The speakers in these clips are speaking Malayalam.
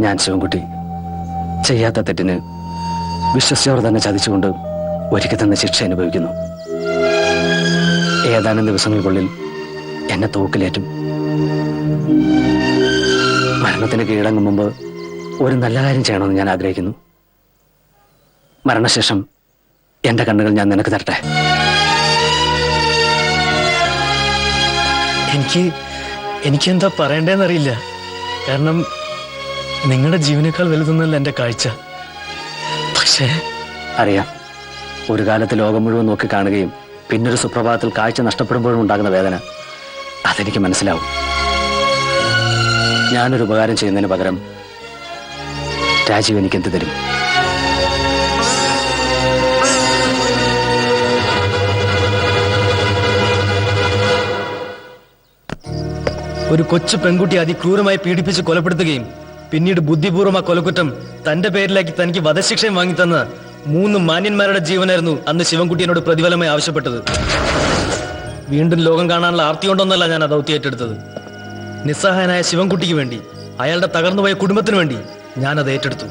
ഞാൻ ശിവൻകുട്ടി ചെയ്യാത്ത തെറ്റിന് വിശ്വസിച്ചവർ തന്നെ ചതിച്ചുകൊണ്ട് ഒരിക്കൽ തന്നെ ശിക്ഷ അനുഭവിക്കുന്നു. ഏതാനും ദിവസങ്ങൾക്കുള്ളിൽ എന്നെ തൂക്കിലേറ്റും. മരണത്തിന് കീഴടങ്ങും മുമ്പ് ഒരു നല്ല കാര്യം ചെയ്യണമെന്ന് ഞാൻ ആഗ്രഹിക്കുന്നു. മരണശേഷം എന്റെ കണ്ണുകൾ ഞാൻ നിനക്ക് തരട്ടെ. എനിക്കെന്താ പറയണ്ടേന്നറിയില്ല. കാരണം നിങ്ങളുടെ ജീവനേക്കാൾ വലുതൊന്നല്ല എൻ്റെ കാഴ്ച. പക്ഷേ അറിയാം, ഒരു കാലത്ത് ലോകം മുഴുവൻ നോക്കി കാണുകയും പിന്നൊരു സുപ്രഭാതത്തിൽ കാഴ്ച നഷ്ടപ്പെടുമ്പോഴും ഉണ്ടാകുന്ന വേദന അതെനിക്ക് മനസ്സിലാവും. ഞാനൊരു ഉപകാരം ചെയ്യുന്നതിന് പകരം രാജീവ് എനിക്ക് എന്ത് തരും? ഒരു കൊച്ചു പെൺകുട്ടി അതിക്രൂരമായി പീഡിപ്പിച്ച് കൊലപ്പെടുത്തുകയും പിന്നീട് ബുദ്ധിപൂർവ്വം ആ കൊലക്കുറ്റം തന്റെ പേരിലാക്കി തനിക്ക് വധശിക്ഷയും വാങ്ങിത്തന്ന 3 മാന്യന്മാരുടെ ജീവനായിരുന്നു അന്ന് ശിവൻകുട്ടിയോട് പ്രതിഫലമായി ആവശ്യപ്പെട്ടത്. വീണ്ടും ലോകം കാണാനുള്ള ആർത്തി കൊണ്ടൊന്നല്ല ഞാൻ ആ ദൗത്യം ഏറ്റെടുത്തത്. നിസ്സഹായനായ ശിവൻകുട്ടിക്ക് വേണ്ടി, അയാളുടെ തകർന്നുപോയ കുടുംബത്തിന് വേണ്ടി ഞാൻ അത് ഏറ്റെടുത്തു.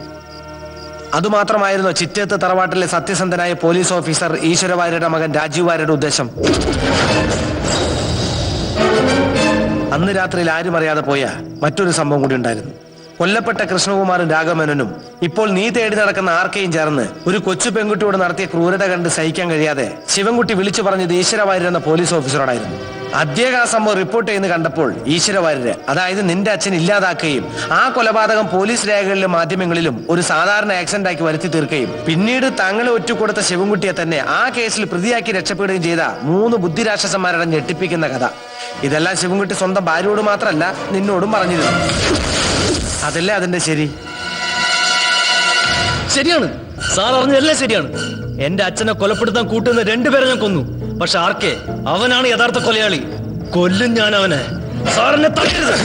അതുമാത്രമായിരുന്നു ചിറ്റേത്ത് തറവാട്ടിലെ സത്യസന്ധനായ പോലീസ് ഓഫീസർ ഈശ്വര വാര്യരുടെ മകൻ രാജീവ് വാര്യരുടെ ഉദ്ദേശം. അന്ന് രാത്രിയിൽ ആരും അറിയാതെ പോയ മറ്റൊരു സംഭവം കൂടി ഉണ്ടായിരുന്നു. കൊല്ലപ്പെട്ട കൃഷ്ണകുമാറും രാഘവനനും ഇപ്പോൾ നീ തേടി നടക്കുന്ന ആർക്കെയും ചേർന്ന് ഒരു കൊച്ചു പെൺകുട്ടിയോട് നടത്തിയ ക്രൂരത കണ്ട് സഹിക്കാൻ കഴിയാതെ ശിവൻകുട്ടി വിളിച്ചു പറഞ്ഞത് ഈശ്വര വാര്യർ എന്ന പോലീസ് ഓഫീസറോടായിരുന്നു. അദ്ദേഹം ആ സംഭവം റിപ്പോർട്ട് ചെയ്യുന്ന കണ്ടപ്പോൾ ഈശ്വര വാര്യര്, അതായത് നിന്റെ അച്ഛൻ ഇല്ലാതാക്കുകയും ആ കൊലപാതകം പോലീസ് രേഖകളിലും മാധ്യമങ്ങളിലും ഒരു സാധാരണ ആക്സിഡന്റ് ആക്കി വരുത്തി തീർക്കുകയും പിന്നീട് തങ്ങളെ ഒറ്റുകൊടുത്ത ശിവൻകുട്ടിയെ തന്നെ ആ കേസിൽ പ്രതിയാക്കി രക്ഷപ്പെടുകയും ചെയ്ത 3 ബുദ്ധിരാക്ഷസന്മാരുടെ ഞെട്ടിപ്പിക്കുന്ന കഥ. ഇതെല്ലാം ശിവൻകുട്ടി സ്വന്തം ഭാര്യയോട് മാത്രമല്ല നിന്നോടും പറഞ്ഞിരുന്നു. അതല്ലേ അതിന്റെ ശരി? ശരിയാണ് സാർ, അറിഞ്ഞതെല്ലാം ശരിയാണ്. എന്റെ അച്ഛനെ കൊലപ്പെടുത്താൻ കൂട്ടുന്ന 2 പേരെ ഞാൻ കൊന്നു. പക്ഷെ ആർക്കെ, അവനാണ് യഥാർത്ഥ കൊലയാളി. കൊല്ലും ഞാൻ അവനെ. സാറിനെ തടയരുത്.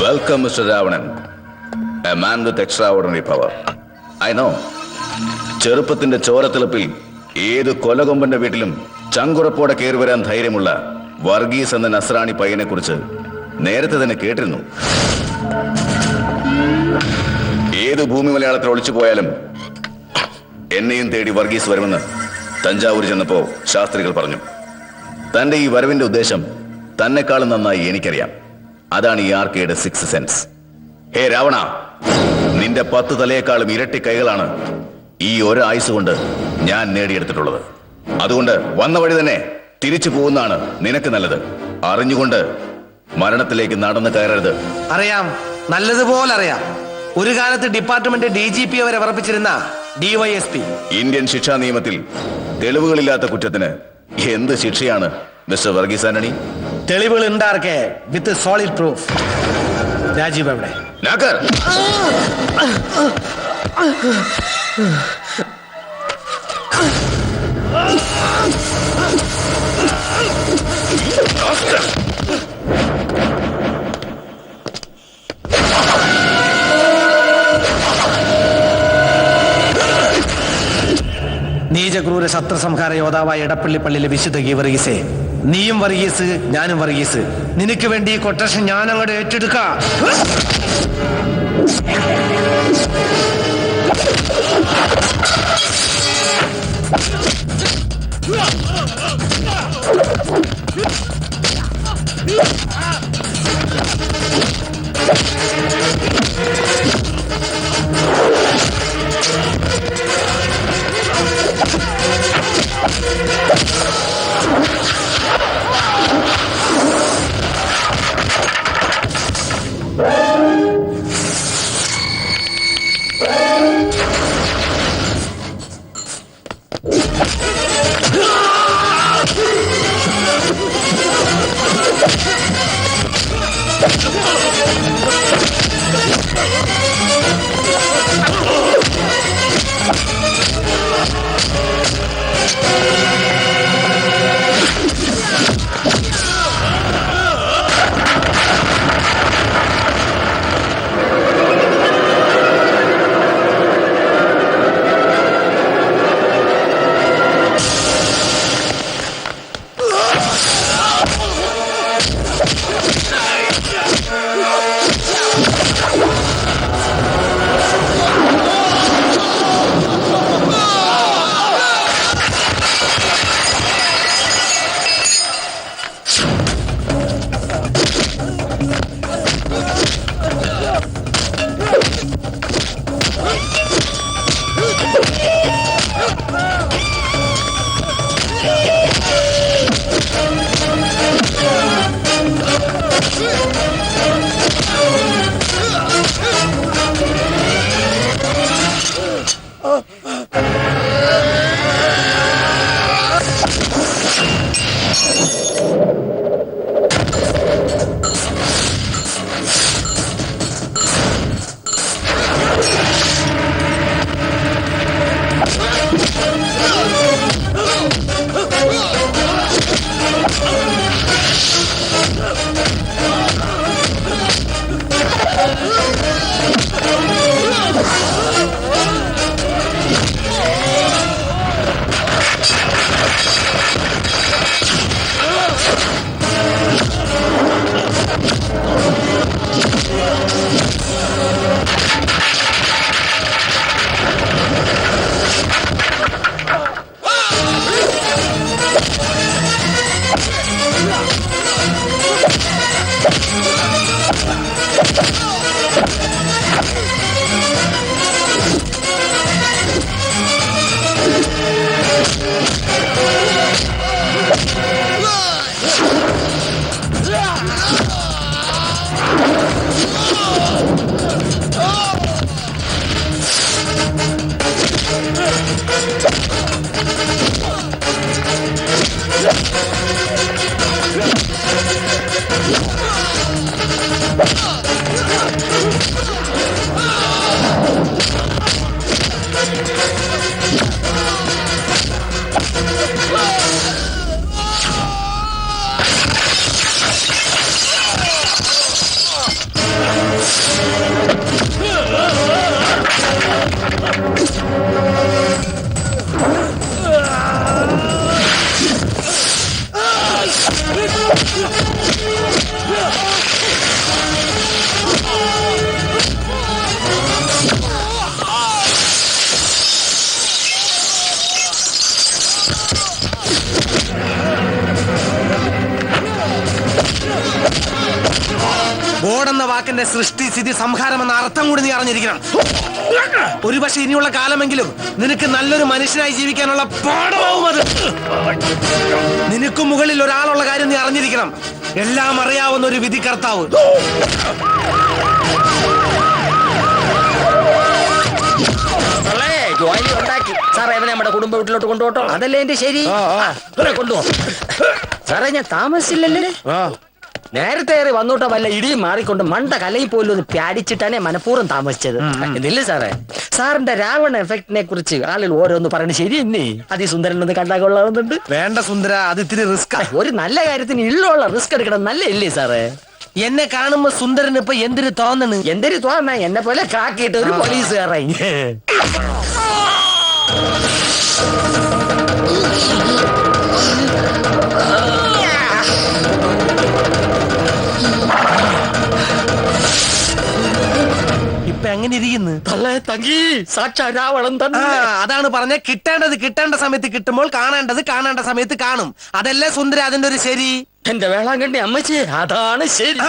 Welcome, Mr. Ravanan, a man with extraordinary power. I know. ചെറുപ്പത്തിന്റെ ചോരത്തിളപ്പിൽ ഏത് കൊലകൊമ്പന്റെ വീട്ടിലും ചങ്കുറപ്പോടെ കയറി വരാൻ ധൈര്യമുള്ള വർഗീസ് എന്ന നസ്രാണി പയ്യനെ കുറിച്ച് നേരത്തെ തന്നെ കേട്ടിരുന്നു. ഏത് ഭൂമി മലയാളത്തിൽ ഒളിച്ചു പോയാലും എന്നെയും തേടി വർഗീസ് വരുമെന്ന് തഞ്ചാവൂർ ചെന്നപ്പോ ശാസ്ത്രികൾ പറഞ്ഞു. തന്റെ ഈ വരവിന്റെ ഉദ്ദേശം തന്നെക്കാളും നന്നായി എനിക്കറിയാം. അതാണ് ഈ ആർക്കയുടെ 6th സെൻസ്. ഹേ രാവണ, നിന്റെ 10 തലയേക്കാളും ഇരട്ടി കൈകളാണ് ഈ ഒരു ആയുസ് കൊണ്ട് ഞാൻ നേടിയെടുത്തിട്ടുള്ളത്. അതുകൊണ്ട് വന്ന വഴി തന്നെ തിരിച്ചു പോകുന്നതാണ് നിനക്ക് നല്ലത്. അറിഞ്ഞുകൊണ്ട് മരണത്തിലേക്ക് നടന്നു കയറരുത്. അറിയാം, നല്ലതുപോലെ അറിയാം. ഒരു കാലത്ത് ഡിപ്പാർട്ട്മെന്റ് DGP വരെ ഉറപ്പിച്ചിരുന്ന DYSP. ഇന്ത്യൻ ശിക്ഷാ നിയമത്തിൽ തെളിവുകളില്ലാത്ത കുറ്റത്തിന് എന്ത് ശിക്ഷയാണ് മിസ്റ്റർ വർഗീസ് ആന്റണി? തെളിവുകൾ ഉണ്ടാർക്കെ വിത്ത് സോളിഡ് പ്രൂഫ്. രാജീവ് എവിടെ? നാക്കർ, നീചക്രൂര ശത്രുസംഹാര യോദ്ധാവായ എടപ്പള്ളി പള്ളിയിലെ വിശുദ്ധ ഗീവർഗീസേ, നീയും വർഗീസ്, ഞാനും വർഗീസ്. നിനക്ക് വേണ്ടി ഈ കൊട്ടേഷൻ ഞാൻ അങ്ങോട്ട് ഏറ്റെടുക്കാം. ബോർഡെന്ന വാക്കിന്റെ സൃഷ്ടി സ്ഥിതി സംഹാരം എന്ന അർത്ഥം കൂടി നീ അറിഞ്ഞിരിക്കണം. ഒരുപക്ഷെ ഇനിയുള്ള കാലമെങ്കിലും നിനക്ക് നല്ലൊരു മനുഷ്യനായി ജീവിക്കാനുള്ള പാഠമാവും അത്. നിനക്ക് മുകളിൽ ഒരാളുള്ള കാര്യം നീ അറിഞ്ഞിരിക്കണം. എല്ലാം അറിയാവുന്ന ഒരു വിധികർത്താവ്. ജോലി ഉണ്ടാക്കി സാറേ, ഇവനെ നമ്മുടെ കുടുംബ വീട്ടിലോട്ട് കൊണ്ടുപോട്ടോ. അതല്ലേ എന്റെ ശരി. കൊണ്ടുപോ സാറേ. ഞാൻ താമസിച്ചില്ലല്ലേ, നേരത്തെ ഏറി വന്നോട്ടോ. വല്ല ഇടിയും മാറിക്കൊണ്ട് മണ്ട കലയിൽ പോലും ഒന്ന് പ്യാടിച്ചിട്ടാണ് മനഃപൂർവ്വം താമസിച്ചത്. എന്നില്ല സാറേ, സാറിന്റെ രാവണ എഫക്റ്റിനെ കുറിച്ച് ആളുകൾ ഓരോന്ന് പറയുന്നത് ശരിയെന്നേ. അതിസുന്ദരൻ ഒന്ന് കണ്ടാ കൊള്ളാവുന്നുണ്ട്. വേണ്ട സുന്ദര, അത് ഇത്തിരി റിസ്ക്. ഒരു നല്ല കാര്യത്തിന് ഇള്ളുള്ള റിസ്ക് എടുക്കണം, നല്ല ഇല്ലേ സാറേ? എന്നെ കാണുമ്പോ സുന്ദരൻ ഇപ്പൊ എന്തിനു തോന്നണ്? എന്തൊരു തോന്നാ, എന്നെ പോലെ കാക്കിയിട്ട് ഒരു പോലീസുകാരൻ. ഇപ്പൊ എങ്ങനെ ഇരിക്കുന്നു? തങ്കി സാക്ഷാ രാവണൻ തന്നെ. അതാണ് പറഞ്ഞ, കിട്ടേണ്ടത് കിട്ടേണ്ട സമയത്ത് കിട്ടുമ്പോൾ കാണേണ്ടത് കാണേണ്ട സമയത്ത് കാണും. അതല്ലേ സുന്ദര അതിന്റെ ഒരു ശരി. എന്റെ വേളാങ്കണ്ണി അമ്മച്ചി, അതാണ് ശരി.